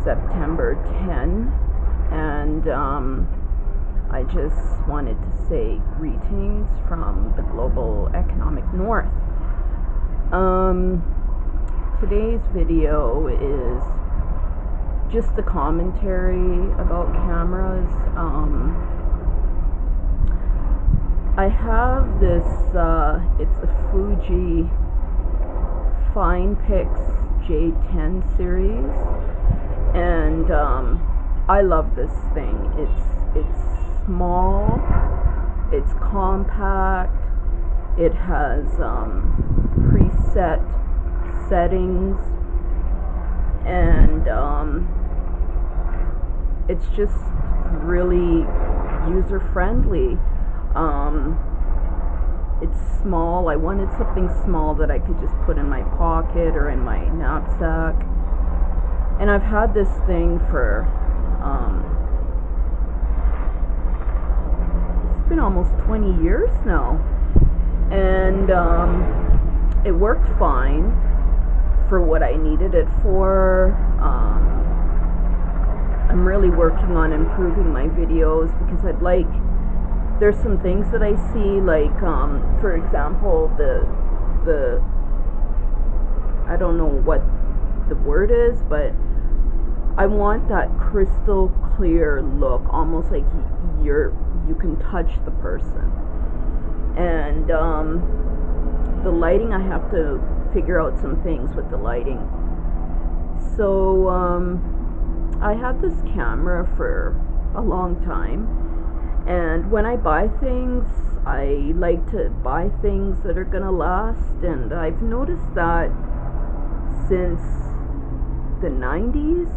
September 10, and I just wanted to say greetings from the global economic north. Today's video is just a commentary about cameras. I have this, it's a Fuji FinePix J10 series, and I love this thing. It's small, it's compact, it has preset settings, and it's just really user friendly. It's small. I wanted something small that I could just put in my pocket or in my knapsack. And I've had this thing for, it's been almost 20 years now. And it worked fine for what I needed it for. I'm really working on improving my videos because there's some things that I see, like for example, the I don't know what the word is, but I want that crystal clear look, almost like you can touch the person. And the lighting, I have to figure out some things with the lighting. So I had this camera for a long time, and when I buy things, I like to buy things that are gonna last. And I've noticed that since the 90s,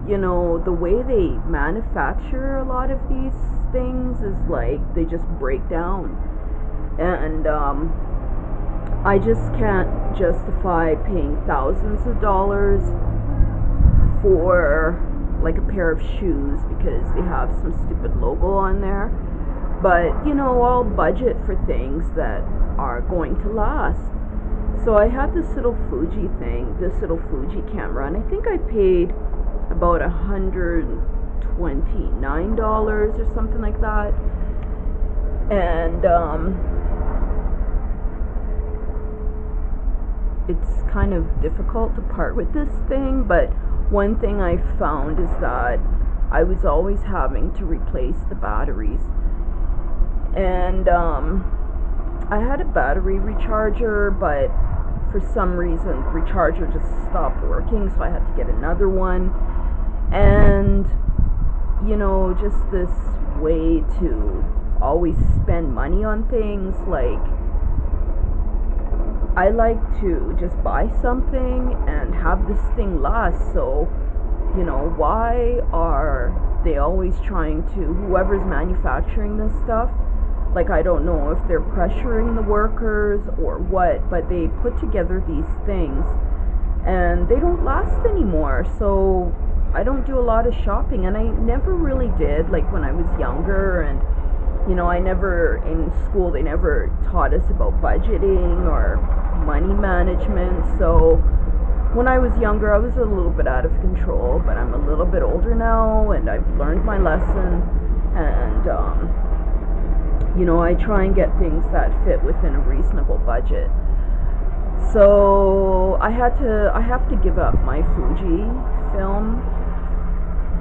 you know, the way they manufacture a lot of these things is like they just break down. And I just can't justify paying thousands of dollars for like a pair of shoes because they have some stupid logo on there. But you know, I'll budget for things that are going to last. So I had this little Fuji thing, this little Fuji camera, and I think I paid about $129 or something like that. And it's kind of difficult to part with this thing, but one thing I found is that I was always having to replace the batteries. And I had a battery recharger, but for some reason the recharger just stopped working, so I had to get another one. And you know, just this way to always spend money on things. Like, I like to just buy something and have this thing last. So, you know, why are they always trying to, whoever's manufacturing this stuff, like, I don't know if they're pressuring the workers or what, but they put together these things and they don't last anymore. So I don't do a lot of shopping, and I never really did, like when I was younger. And you know, in school they never taught us about budgeting or money management. So when I was younger, I was a little bit out of control, but I'm a little bit older now and I've learned my lesson. And you know, I try and get things that fit within a reasonable budget. So I have to give up my Fuji film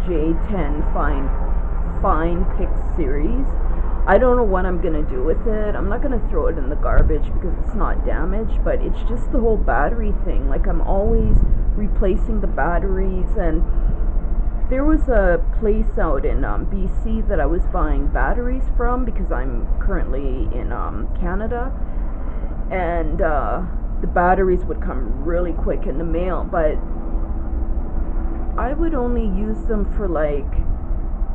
J10 FinePix series. I don't know what I'm gonna do with it. I'm not gonna throw it in the garbage because it's not damaged, but it's just the whole battery thing. Like, I'm always replacing the batteries. And there was a place out in BC that I was buying batteries from because I'm currently in Canada, and the batteries would come really quick in the mail, but I would only use them for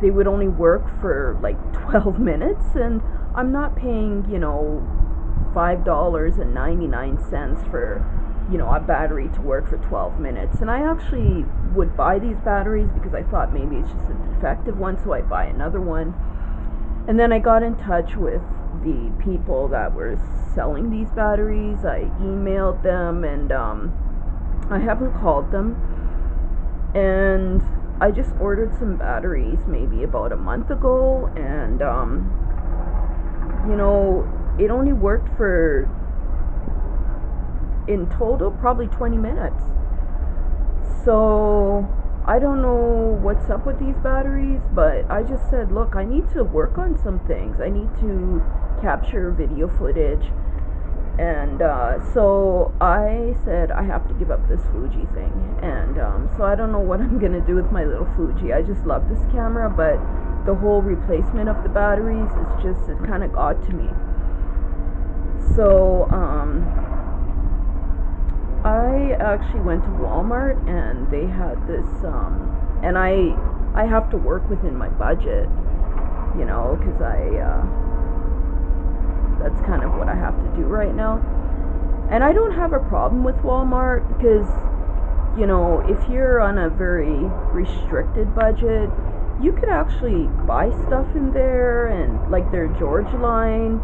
they would only work for like 12 minutes, and I'm not paying, you know, $5.99 for, you know, a battery to work for 12 minutes. And I actually would buy these batteries because I thought maybe it's just a defective one, so I buy another one. And then I got in touch with the people that were selling these batteries. I emailed them, and I haven't called them. And I just ordered some batteries maybe about a month ago, and you know, it only worked for, in total, probably 20 minutes. So I don't know what's up with these batteries, but I just said, look, I need to work on some things. I need to capture video footage. And so I said I have to give up this Fuji thing. And so I don't know what I'm going to do with my little Fuji. I just love this camera, but the whole replacement of the batteries is just, it kind of got to me. So I actually went to Walmart, and they had this, and I have to work within my budget, you know, because that's kind of what I have to do right now. And I don't have a problem with Walmart, because, you know, if you're on a very restricted budget, you could actually buy stuff in there, and like their George line,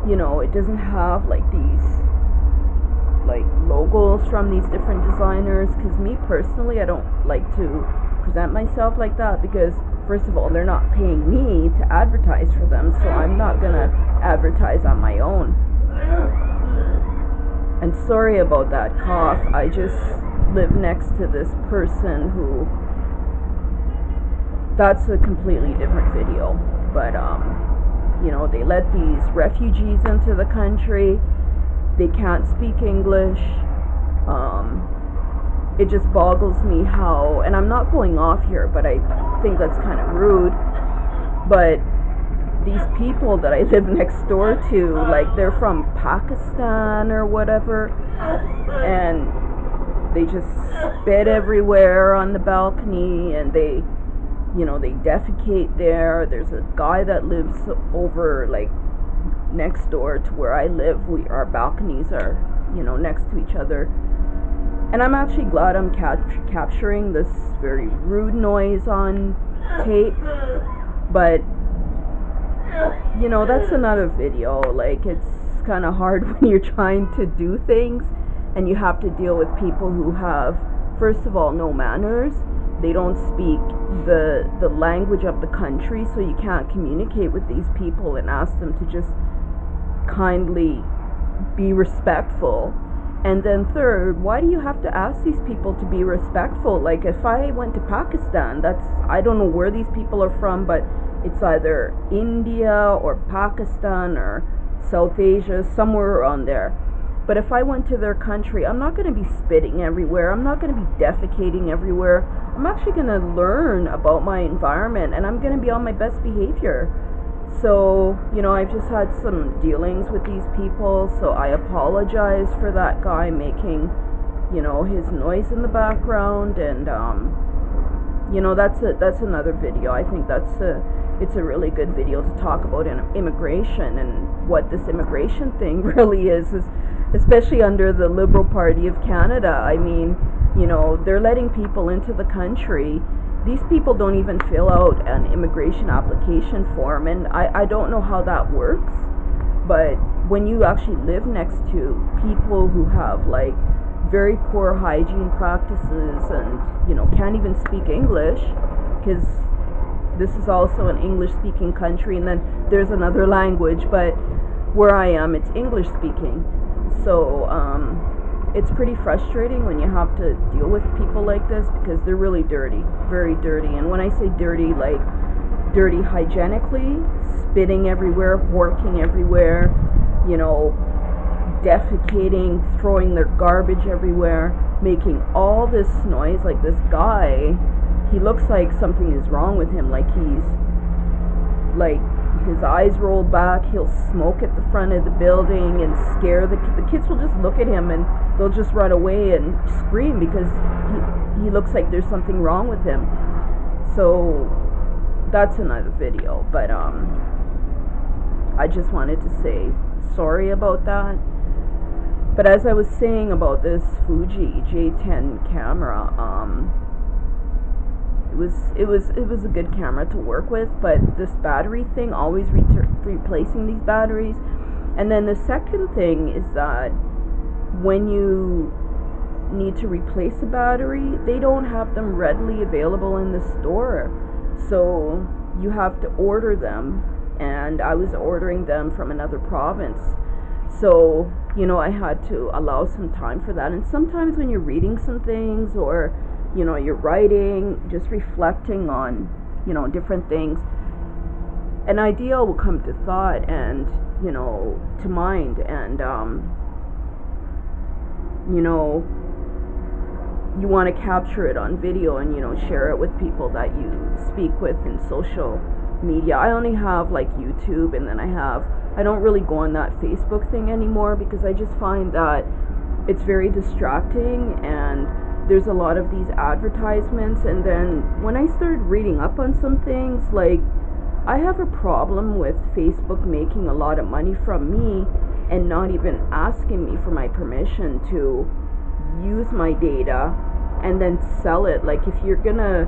you know, it doesn't have like these like logos from these different designers, because me personally, I don't like to present myself like that, because first of all, they're not paying me to advertise for them, so I'm not gonna advertise on my own. And sorry about that cough, I just live next to this person who, that's a completely different video, but you know, they let these refugees into the country. They can't speak English. It just boggles me how, and I'm not going off here, but I think that's kind of rude, but these people that I live next door to, like, they're from Pakistan or whatever, and they just spit everywhere on the balcony, and they, you know, they defecate there. There's a guy that lives over, like, next door to where I live. Our balconies are, you know, next to each other, and I'm actually glad I'm capturing this very rude noise on tape, but you know, that's another video. Like, it's kind of hard when you're trying to do things and you have to deal with people who have, first of all, no manners. They don't speak the language of the country, so you can't communicate with these people and ask them to just kindly be respectful. And then third, why do you have to ask these people to be respectful? Like, if I went to Pakistan, I don't know where these people are from, but it's either India or Pakistan or South Asia, somewhere around there. But if I went to their country, I'm not going to be spitting everywhere. I'm not going to be defecating everywhere. I'm actually going to learn about my environment, and I'm going to be on my best behavior. So, you know, I've just had some dealings with these people, so I apologize for that guy making, you know, his noise in the background, and you know, that's another video. I think it's a really good video to talk about immigration and what this immigration thing really is especially under the Liberal Party of Canada. I mean, you know, they're letting people into the country. These people don't even fill out an immigration application form, and I don't know how that works, but when you actually live next to people who have, like, very poor hygiene practices and, you know, can't even speak English, because this is also an English-speaking country, and then there's another language, but where I am, it's English-speaking. So, it's pretty frustrating when you have to deal with people like this, because they're really dirty, very dirty. And when I say dirty, like dirty hygienically, spitting everywhere, horking everywhere, you know, defecating, throwing their garbage everywhere, making all this noise. Like, this guy, he looks like something is wrong with him, like he's, like, his eyes roll back, he'll smoke at the front of the building and scare the kids will just look at him and they'll just run away and scream because he looks like there's something wrong with him. So that's another video, but I just wanted to say sorry about that. But as I was saying about this Fuji J10 camera, it was a good camera to work with, but this battery thing, always replacing these batteries. And then the second thing is that when you need to replace a battery, they don't have them readily available in the store. So you have to order them, and I was ordering them from another province. So, I had to allow some time for that. And sometimes when you're reading some things, or, you're writing, just reflecting on, different things, an idea will come to thought and, to mind. And, you want to capture it on video and, share it with people that you speak with in social media. I only have like YouTube, and then I don't really go on that Facebook thing anymore, because I just find that it's very distracting, and there's a lot of these advertisements. And then when I started reading up on some things, like, I have a problem with Facebook making a lot of money from me and not even asking me for my permission to use my data and then sell it. Like, if you're gonna,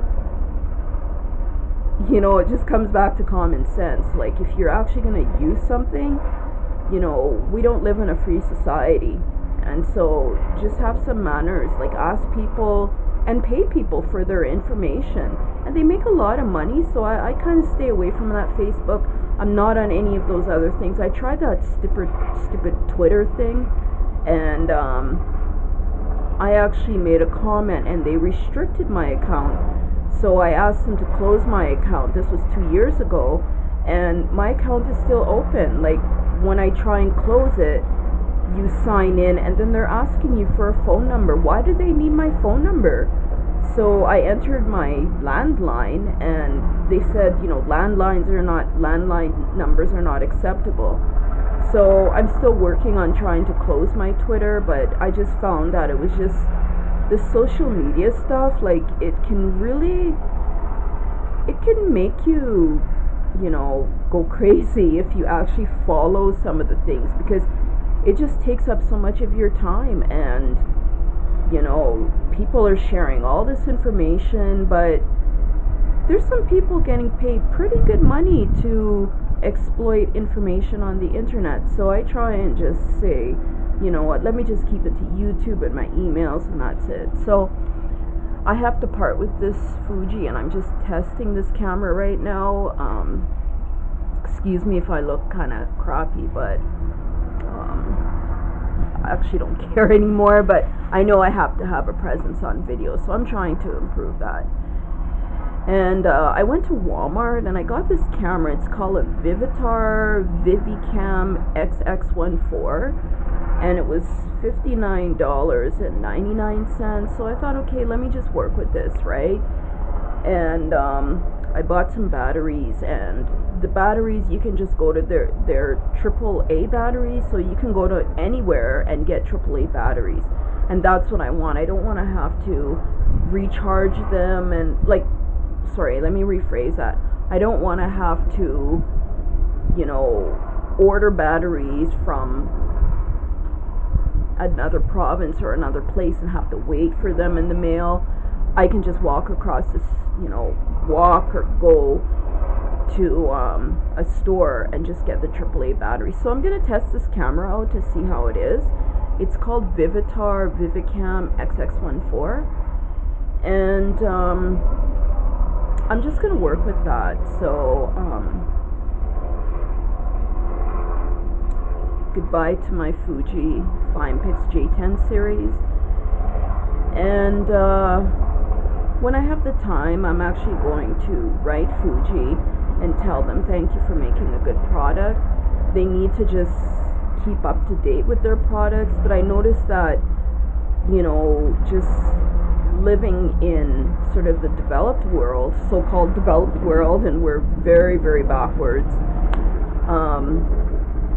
it just comes back to common sense. Like, if you're actually gonna use something, we don't live in a free society. And so just have some manners. Like, ask people and pay people for their information. And they make a lot of money, so I kind of stay away from that Facebook. I'm not on any of those other things. I tried that stupid Twitter thing, and I actually made a comment, and they restricted my account. So I asked them to close my account. This was 2 years ago, and my account is still open. Like, when I try and close it, you sign in, and then they're asking you for a phone number. Why do they need my phone number? So I entered my landline, and they said, landline numbers are not acceptable. So I'm still working on trying to close my Twitter, but I just found that it was just the social media stuff. Like, it can make you, go crazy if you actually follow some of the things, because it just takes up so much of your time. And people are sharing all this information, but there's some people getting paid pretty good money to exploit information on the internet. So I try and just say, let me just keep it to YouTube and my emails, and that's it. So I have to part with this Fuji, and I'm just testing this camera right now. Excuse me if I look kind of crappy, but I actually don't care anymore. But I know I have to have a presence on video, so I'm trying to improve that. And I went to Walmart, and I got this camera. It's called a Vivitar Vivicam XX14, and it was $59.99. So I thought, okay, let me just work with this, right? And I bought some batteries, and the batteries, you can just go to their AAA batteries, so you can go to anywhere and get AAA batteries. And that's what I want. I don't want to have to recharge them, and sorry, let me rephrase that. I don't want to have to, order batteries from another province or another place and have to wait for them in the mail. I can just walk across this, walk or go to a store and just get the AAA battery. So I'm going to test this camera out to see how it is. It's called Vivitar Vivicam XX14, and I'm just going to work with that. So goodbye to my Fuji FinePix J10 series, and when I have the time, I'm actually going to write Fuji and tell them thank you for making a good product. They need to just keep up to date with their products. But I noticed that, just living in sort of the developed world, so-called developed world, and we're very, very backwards.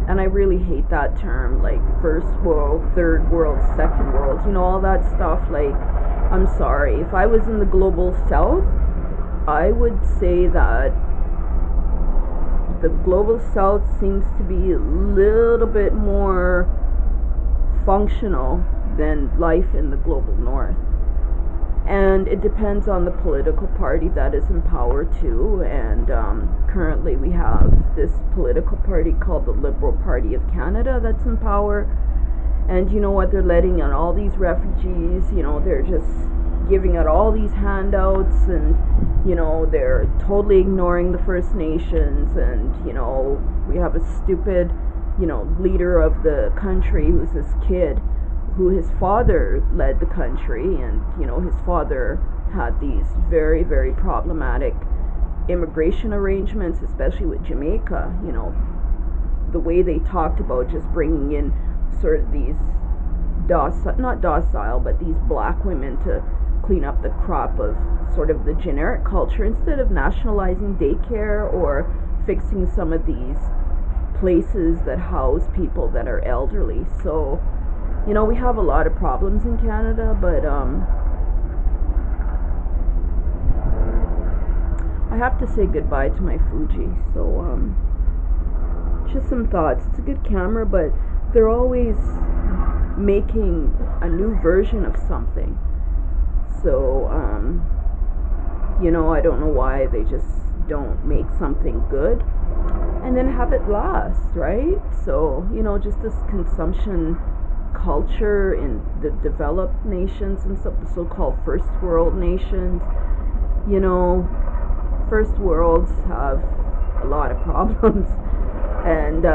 And I really hate that term, like first world, third world, second world, all that stuff. Like, I'm sorry, if I was in the global south, I would say that the global south seems to be a little bit more functional than life in the global north. And it depends on the political party that is in power too. And currently we have this political party called the Liberal Party of Canada that's in power. And you know what, they're letting in all these refugees, you know, they're just giving out all these handouts, and you know, they're totally ignoring the First Nations. And you know, we have a stupid, you know, leader of the country who's this kid who his father led the country, and you know, his father had these very, very problematic immigration arrangements, especially with Jamaica. You know, the way they talked about just bringing in sort of these not docile, but these black women to clean up the crop of sort of the generic culture, instead of nationalizing daycare or fixing some of these places that house people that are elderly. So, you know, we have a lot of problems in Canada, but I have to say goodbye to my Fuji. So just some thoughts. It's a good camera, but they're always making a new version of something. So you know, I don't know why they just don't make something good and then have it last, right? So, you know, just this consumption culture in the developed nations and stuff, the so-called first world nations. You know, first worlds have a lot of problems, and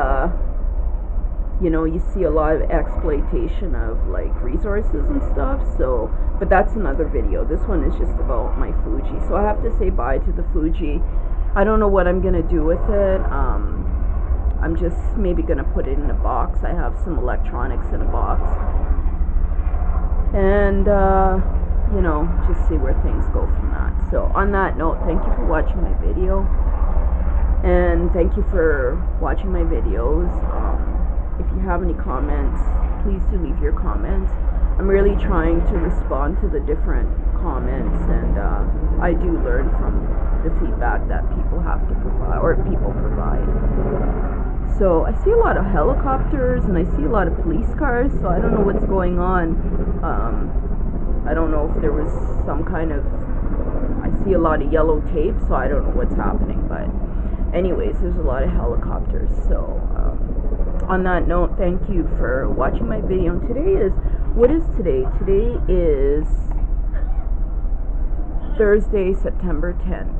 you know, you see a lot of exploitation of like resources and stuff. So, but that's another video. This one is just about my Fuji. So I have to say bye to the Fuji. I don't know what I'm gonna do with it. I'm just maybe gonna put it in a box. I have some electronics in a box, and you know, just see where things go from that. So on that note, thank you for watching my video, and thank you for watching my videos. If you have any comments, please do leave your comments. I'm really trying to respond to the different comments, and I do learn from the feedback that people have to provide, or people provide. So I see a lot of helicopters, and I see a lot of police cars, so I don't know what's going on. I don't know if there was some kind of, I see a lot of yellow tape, so I don't know what's happening, but anyways, there's a lot of helicopters. So on that note, thank you for watching my video. And today is, what is today? Today is Thursday, September 10th.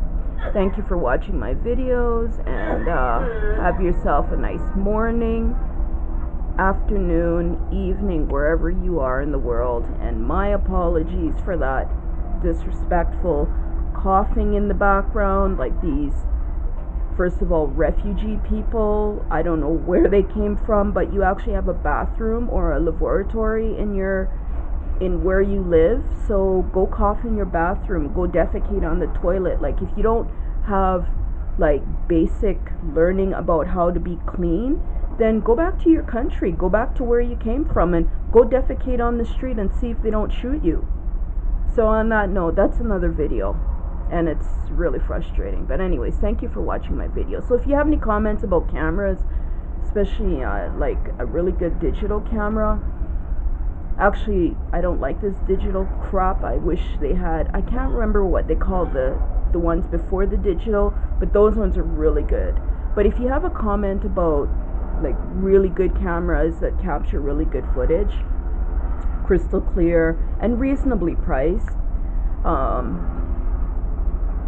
Thank you for watching my videos, and have yourself a nice morning, afternoon, evening, wherever you are in the world. And my apologies for that disrespectful coughing in the background, like these, first of all, refugee people. I don't know where they came from, but you actually have a bathroom or a lavatory in where you live. So go cough in your bathroom, go defecate on the toilet. Like, if you don't have like basic learning about how to be clean, then go back to your country, go back to where you came from, and go defecate on the street and see if they don't shoot you. So on that note, that's another video, and it's really frustrating. But anyways, thank you for watching my video. So if you have any comments about cameras, especially like a really good digital camera, actually I don't like this digital crap. I wish they had, I can't remember what they call the ones before the digital, but those ones are really good. But if you have a comment about like really good cameras that capture really good footage, crystal clear and reasonably priced,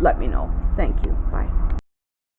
let me know. Thank you. Bye.